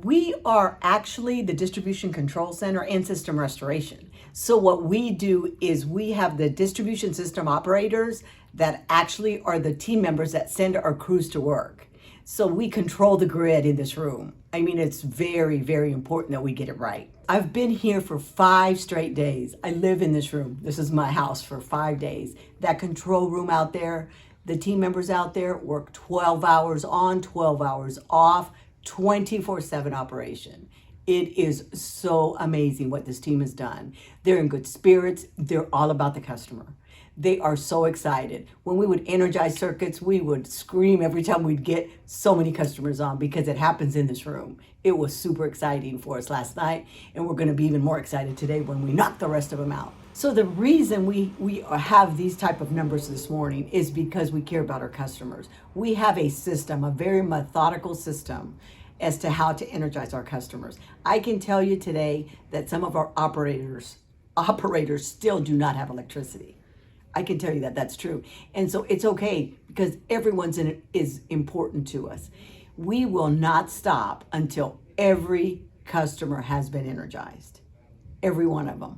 We are actually the distribution control center and system restoration. So what we do is we have the distribution system operators that actually are the team members that send our crews to work. So we control the grid in this room. I mean, it's very, very important that we get it right. I've been here for 5 straight days. I live in this room. This is my house for 5 days. That control room out there, the team members out there work 12 hours on, 12 hours off, 24/7 operation. It is so amazing what this team has done. They're in good spirits. They're all about the customer. They are so excited. When we would energize circuits, we would scream every time we'd get so many customers on because it happens in this room. It was super exciting for us last night, and we're going to be even more excited today when we knock the rest of them out. So the reason we have these type of numbers this morning is because we care about our customers. We have a system, a very methodical system as to how to energize our customers. I can tell you today that some of our operators still do not have electricity. I can tell you that that's true. And so it's okay because everyone's in it is important to us. We will not stop until every customer has been energized. Every one of them.